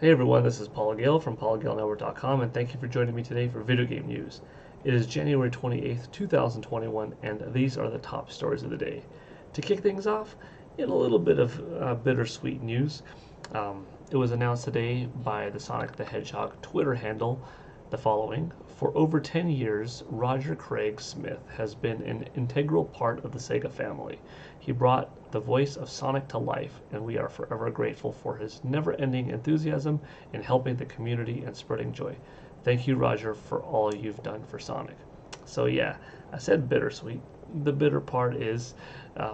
Hey everyone, this is Paul Gale from paulgalenetwork.com, and thank you for joining me today for video game news. It is January 28th, 2021, and these are the top stories of the day. To kick things off, in a little bit of bittersweet news, it was announced today by the Sonic the Hedgehog Twitter handle the following. For over 10 years, Roger Craig Smith has been an integral part of the Sega family. He brought the voice of Sonic to life, and we are forever grateful for his never-ending enthusiasm in helping the community and spreading joy. Thank you, Roger, for all you've done for Sonic. So yeah, I said bittersweet. The bitter part is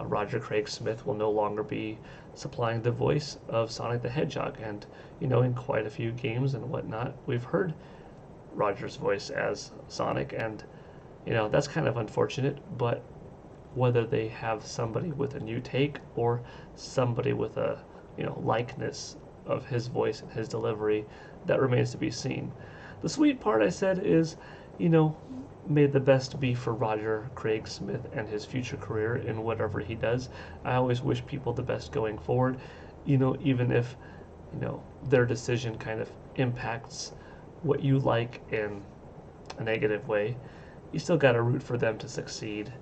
Roger Craig Smith will no longer be supplying the voice of Sonic the Hedgehog, and in quite a few games and whatnot, we've heard Roger's voice as Sonic, and that's kind of unfortunate, but whether they have somebody with a new take or somebody with a likeness of his voice and his delivery, that remains to be seen. The sweet part, I said, is may the best be for Roger Craig Smith and his future career in whatever he does. I always wish people the best going forward, even if their decision kind of impacts what you like in a negative way. You still got to root for them to succeed.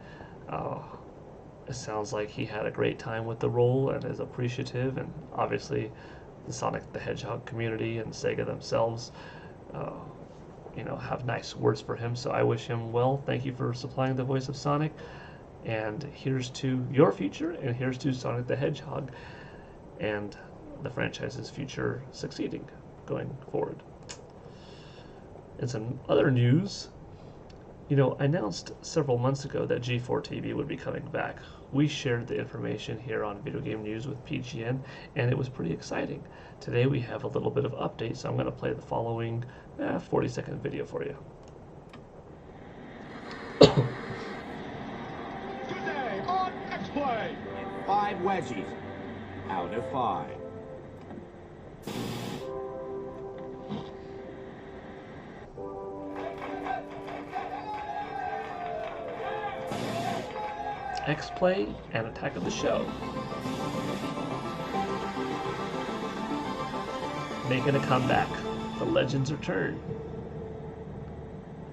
It sounds like he had a great time with the role and is appreciative, and obviously the Sonic the Hedgehog community and Sega themselves have nice words for him, so I wish him well. Thank you for supplying the voice of Sonic, and here's to your future, and here's to Sonic the Hedgehog and the franchise's future succeeding going forward. In some other news, I announced several months ago that G4TV would be coming back. We shared the information here on Video Game News with PGN, and it was pretty exciting. Today we have a little bit of update, so I'm going to play the following 40-second video for you. Today on X-Play, 5 wedgies out of 5. X-Play and Attack of the Show. Making a comeback. The Legends return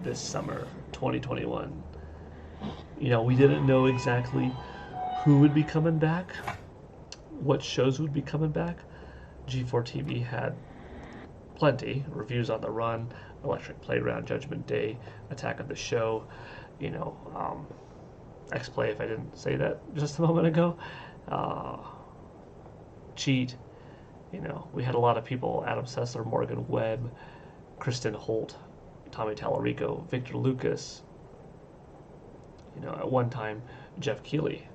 this summer, 2021. We didn't know exactly who would be coming back, what shows would be coming back. G4TV had plenty. Reviews on the Run, Electric Playground, Judgment Day, Attack of the Show, X-Play, if I didn't say that just a moment ago. Cheat. We had a lot of people: Adam Sessler, Morgan Webb, Kristen Holt, Tommy Tallarico, Victor Lucas. At one time, Jeff Keighley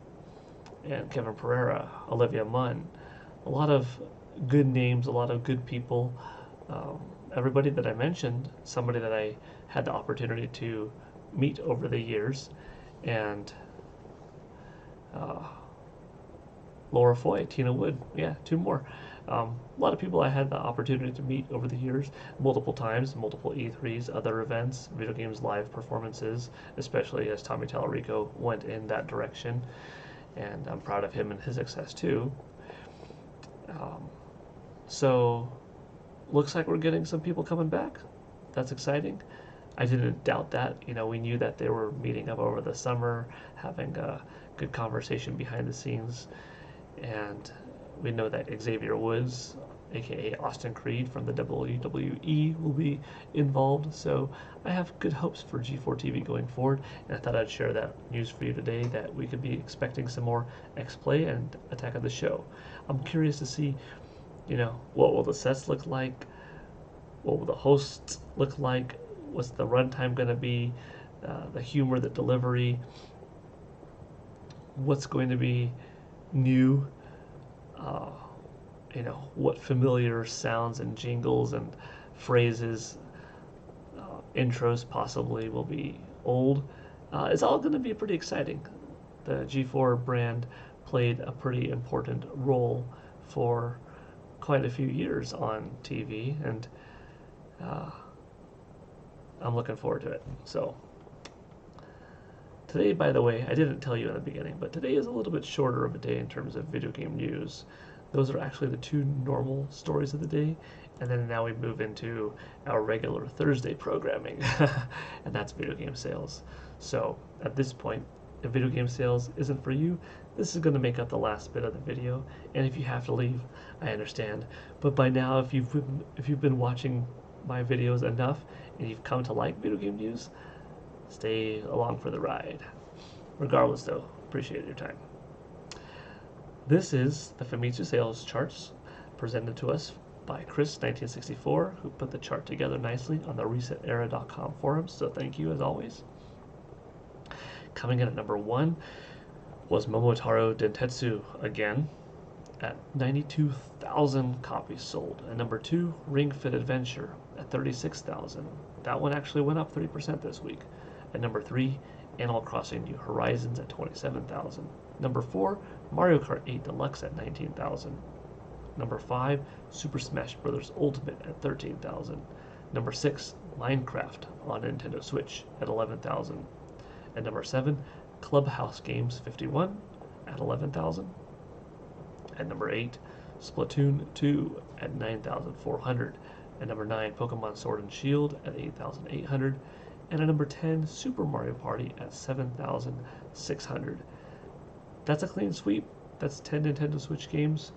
and Kevin Pereira, Olivia Munn. A lot of good names, a lot of good people. Everybody that I mentioned, somebody that I had the opportunity to meet over the years, and Laura Foy, Tina Wood, yeah, 2 more. A lot of people I had the opportunity to meet over the years, multiple times, multiple E3s, other events, Video Games Live performances, especially as Tommy Tallarico went in that direction, and I'm proud of him and his success too. So, looks like we're getting some people coming back. That's exciting. I didn't doubt that. We knew that they were meeting up over the summer, having a good conversation behind the scenes, and we know that Xavier Woods, aka Austin Creed from the WWE, will be involved. So I have good hopes for G4TV going forward, and I thought I'd share that news for you today, that we could be expecting some more X-Play and Attack of the Show. I'm curious to see, what will the sets look like? What will the hosts look like? What's the runtime going to be? The humor, the delivery. What's going to be new? What familiar sounds and jingles and phrases, intros possibly will be old. It's all going to be pretty exciting. The G4 brand played a pretty important role for quite a few years on TV, and I'm looking forward to it. So today, by the way, I didn't tell you in the beginning, but today is a little bit shorter of a day in terms of video game news. Those are actually the 2 normal stories of the day, And then now we move into our regular Thursday programming, and that's video game sales. So at this point, if video game sales isn't for you, this is going to make up the last bit of the video. And if you have to leave, I understand. But by now, if you've been watching my videos enough and you've come to like video game news, stay along for the ride. Regardless, though, appreciate your time. This is the Famitsu sales charts presented to us by Chris1964, who put the chart together nicely on the resetera.com forums, so thank you as always. Coming in at number 1 was Momotaro Dentetsu again at 92,000 copies sold. At number 2, Ring Fit Adventure at 36,000. That one actually went up 30% this week. At number 3, Animal Crossing New Horizons at 27,000. Number 4, Mario Kart 8 Deluxe at 19,000. Number 5, Super Smash Bros. Ultimate at 13,000. Number 6, Minecraft on Nintendo Switch at 11,000. At number 7, Clubhouse Games 51 at 11,000. At number 8, Splatoon 2 at 9,400. At number 9, Pokemon Sword and Shield at 8,800. And at number 10, Super Mario Party at 7,600. That's a clean sweep. That's 10 Nintendo Switch games.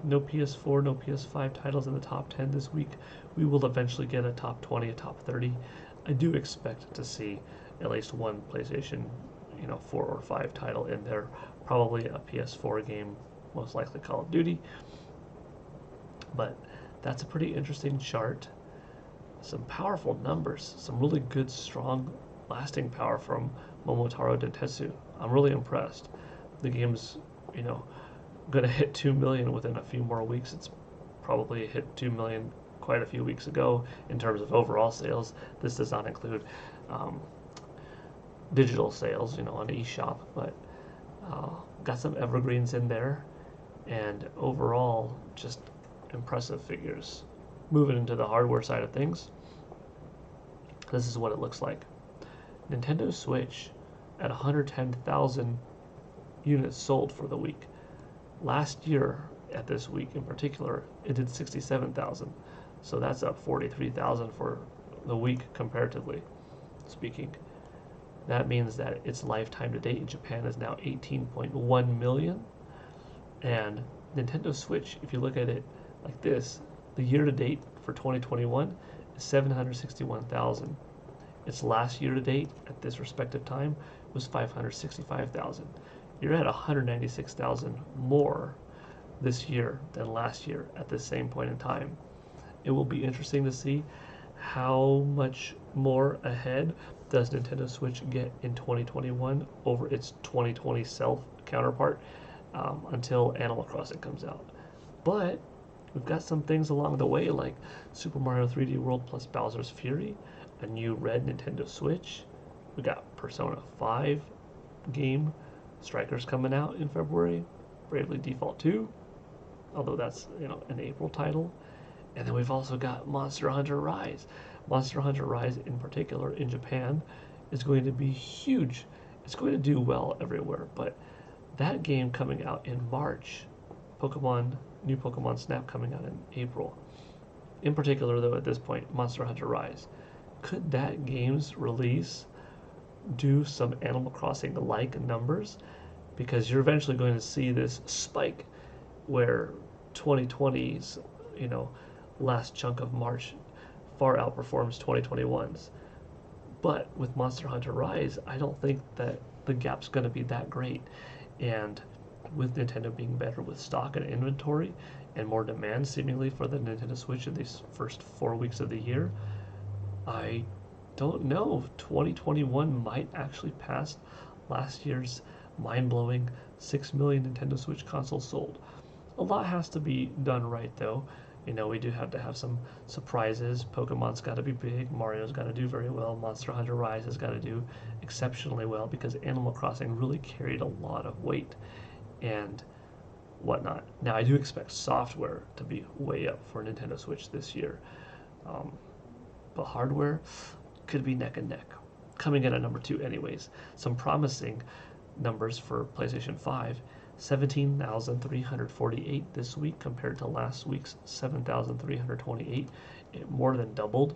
No PS4, no PS5 titles in the top 10 this week. We will eventually get a top 20, a top 30. I do expect to see at least one PlayStation, 4 or 5 title in there. Probably a PS4 game, most likely Call of Duty. But that's a pretty interesting chart. Some powerful numbers, some really good, strong, lasting power from Momotaro Dentetsu. I'm really impressed. The game's, going to hit 2 million within a few more weeks. It's probably hit 2 million quite a few weeks ago in terms of overall sales. This does not include digital sales, on eShop, but got some evergreens in there, and overall, just impressive figures. Moving into the hardware side of things, this is what it looks like. Nintendo Switch at 110,000 units sold for the week. Last year, at this week in particular, it did 67,000. So that's up 43,000 for the week comparatively speaking. That means that its lifetime to date in Japan is now 18.1 million. And Nintendo Switch, if you look at it like this, the year to date for 2021 is 761,000. Its last year to date at this respective time was 565,000. You're at 196,000 more this year than last year at the same point in time. It will be interesting to see how much more ahead does Nintendo Switch get in 2021 over its 2020 self counterpart until Animal Crossing comes out. But we've got some things along the way, like Super Mario 3D World plus Bowser's Fury, a new red Nintendo Switch. We got Persona 5 game Strikers coming out in February, Bravely Default 2, although that's an April title. And then we've also got Monster Hunter Rise. Monster Hunter Rise in particular in Japan is going to be huge. It's going to do well everywhere, but that game coming out in March, new Pokemon Snap coming out in April. In particular though, at this point, Monster Hunter Rise. Could that game's release do some Animal Crossing like numbers? Because you're eventually going to see this spike where 2020's last chunk of March far outperforms 2021's. But with Monster Hunter Rise, I don't think that the gap's going to be that great. And with Nintendo being better with stock and inventory and more demand seemingly for the Nintendo Switch in these first 4 weeks of the year, I don't know. 2021 might actually pass last year's mind-blowing 6 million Nintendo Switch consoles sold. A lot has to be done right though. We do have to have some surprises. Pokemon's got to be big, Mario's got to do very well, Monster Hunter Rise has got to do exceptionally well because Animal Crossing really carried a lot of weight and whatnot. Now I do expect software to be way up for Nintendo Switch this year, but hardware could be neck and neck. Coming in at number 2 anyways, some promising numbers for PlayStation 5. 17,348 this week compared to last week's 7,328. It more than doubled.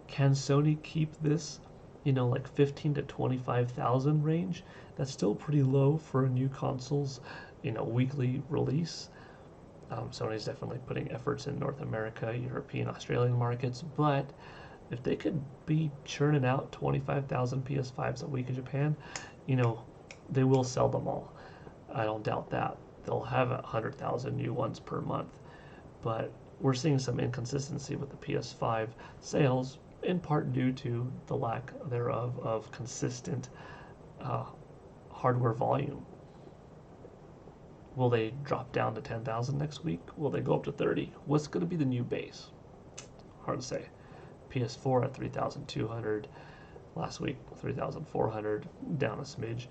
Can Sony keep this, like 15 to 25,000 range? That's still pretty low for a new console's, weekly release. Sony's definitely putting efforts in North America, European, Australian markets, but if they could be churning out 25,000 PS5s a week in Japan, they will sell them all. I don't doubt that. They'll have 100,000 new ones per month. But we're seeing some inconsistency with the PS5 sales, in part due to the lack thereof of consistent hardware volume. Will they drop down to 10,000 next week? Will they go up to 30? What's going to be the new base? Hard to say. PS4 at 3,200. Last week, 3,400, down a smidge.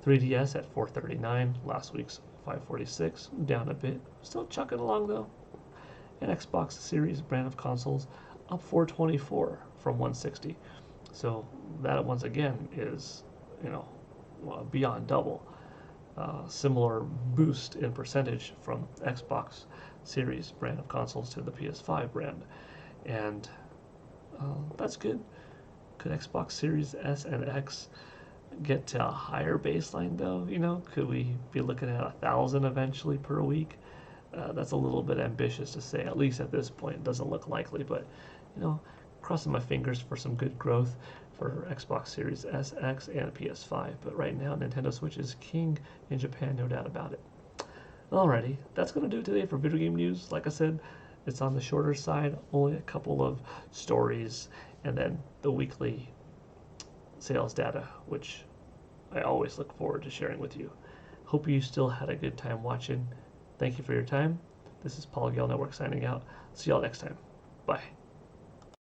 3DS at 439. Last week's 546, down a bit. Still chucking along though. And Xbox Series brand of consoles up 424 from 160. So that once again is, beyond double. Similar boost in percentage from Xbox Series brand of consoles to the PS5 brand. And that's good. Could Xbox Series S and X get to a higher baseline though? Could we be looking at 1,000 eventually per week? That's a little bit ambitious to say, at least at this point. It doesn't look likely, but crossing my fingers for some good growth for Xbox Series S, X, and PS5. But right now, Nintendo Switch is king in Japan, no doubt about it. Alrighty, that's going to do it today for video game news. Like I said, it's on the shorter side, only a couple of stories, and then the weekly sales data, which I always look forward to sharing with you. Hope you still had a good time watching. Thank you for your time. This is Paul Gale Network signing out. See y'all next time. Bye.